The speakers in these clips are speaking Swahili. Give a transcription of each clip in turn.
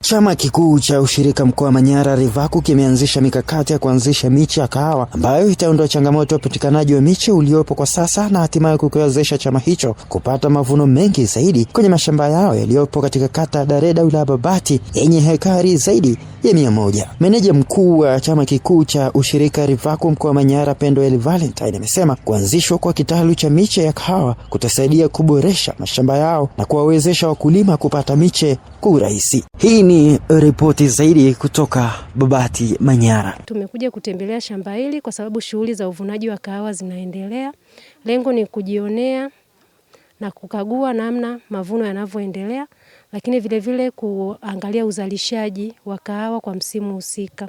Chama kikuu cha ushirika mkoa wa Manyara Revaku kimeanzisha mikakati ya kuanzisha miche ya kahawa ambayo itaondoa changamoto ya upatikanaji wa miche uliopo kwa sasa na hatimaye kukiwezesha chama hicho kupata mavuno mengi zaidi kwenye mashamba yao yaliyopo katika kata ya Dareda wilaya Babati yenye hekari zaidi ya 100. Meneja mkuu wa chama kikuu cha ushirika Revaku mkoa wa Manyara Pendo Eli Valentine amesema kuanzishwa kwa kitalu cha miche ya kahawa kutasaidia kuboresha mashamba yao na kuwawezesha wakulima kupata miche kwa urahisi. Hii ni ripoti zaidi kutoka Babati, Manyara. Tumekuja kutembelea shamba hili kwa sababu shughuli za uvunaji wa kahawa zinaendelea. Lengo ni kujionea na kukagua namna mavuno yanavyoendelea, lakini vile kuangalia uzalishaji wa kahawa kwa msimu husika.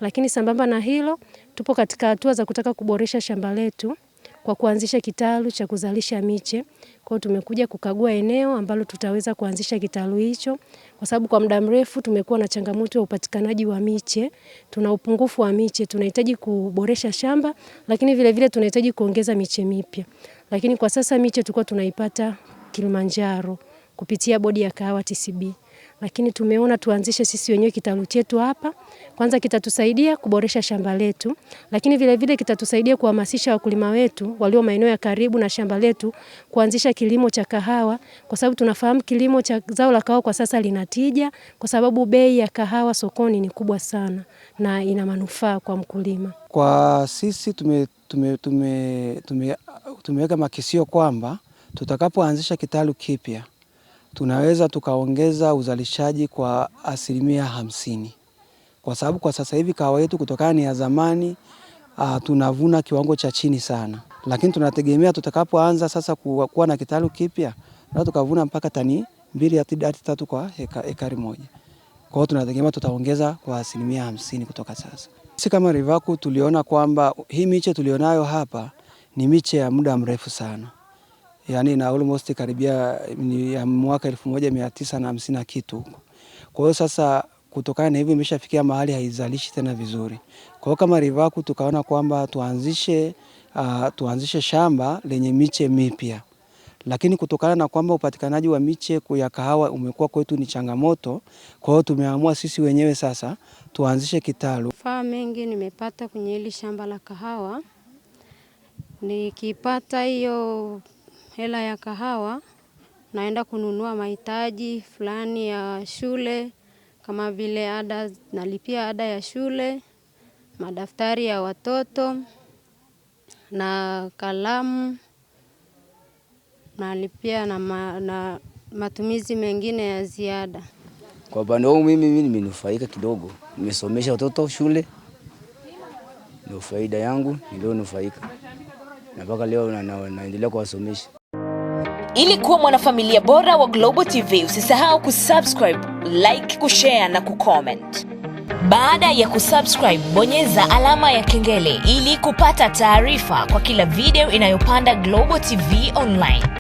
Lakini sambamba na hilo, tupo katika hatua za kutaka kuboresha shamba letu kwa kuanzisha kitalu cha kuzalisha miche. Kwa hiyo tumekuja kukagua eneo ambalo tutaweza kuanzisha kitalu hicho, kwa sababu kwa muda mrefu tumekuwa na changamoto ya upatikanaji wa miche. Tuna upungufu wa miche, tunahitaji kuboresha shamba, lakini vile tunahitaji kuongeza miche mipya. Lakini kwa sasa miche tulikuwa tunaipata Kilimanjaro kupitia bodi ya kahawa TCB. Lakini tumeona tuanzishe sisi wenyewe kitalu chetu hapa. Kwanza kitatusaidia kuboresha shamba letu, lakini vile kitatusaidia kuhamasisha wakulima wetu walio maeneo ya karibu na shamba letu kuanzisha kilimo cha kahawa, kwa sababu tunafahamu kilimo cha zao la kahawa kwa sasa linatija, kwa sababu bei ya kahawa sokoni ni kubwa sana na ina manufaa kwa mkulima. Kwa sisi tumeweka makisio kwamba tutakapoanzisha kitalu kipya tunaweza tukaongeza uzalishaji kwa 50%, kwa sababu kwa sasa hivi kahawa yetu kutokana ni ya zamani tunavuna kiwango cha chini sana, lakini tunategemea tutakapoanza sasa kuwa na kitalu kipya na tukavuna mpaka tani 2 hadi 3 kwa ekari moja. Kwa hiyo tunategemea tutaongeza kwa 50% kutoka sasa. Sisi kama Revaku tuliona kwamba hii miche tulionayo hapa ni miche ya muda mrefu sana. Yaani na almost karibia ya mwaka 1950 na kitu. Kwa hiyo sasa kutokana na hivyo imeshafikia mahali haizalishi tena vizuri. Kwa hiyo kama Revaku tukaona kwamba tuanzishe shamba lenye miche mipya. Lakini kutokana na kwamba upatikanaji wa miche ya kahawa umekuwa kwetu ni changamoto, kwa hiyo tumeamua sisi wenyewe sasa tuanzishe kitalu. Manufaa mengi nimepata kwenye hili shamba la kahawa. Nikipata hiyo hela ya kahawa naenda kununua mahitaji fulani ya shule, kama vile ada, nalipia ada ya shule, madaftari ya watoto na kalamu, nalipia na matumizi mengine ya ziada. Kwa upande wangu mimi nimenufaika kidogo. Nimesomesha watoto shule. Ndio faida yangu, ndio nufaika. Na mpaka leo naendelea kuwasomesha. Ili kuwa mwanafamilia bora wa Global TV, usisahau kusubscribe, like, kushare na kucomment. Baada ya kusubscribe, bonyeza alama ya kengele ili kupata taarifa kwa kila video inayopanda Global TV Online.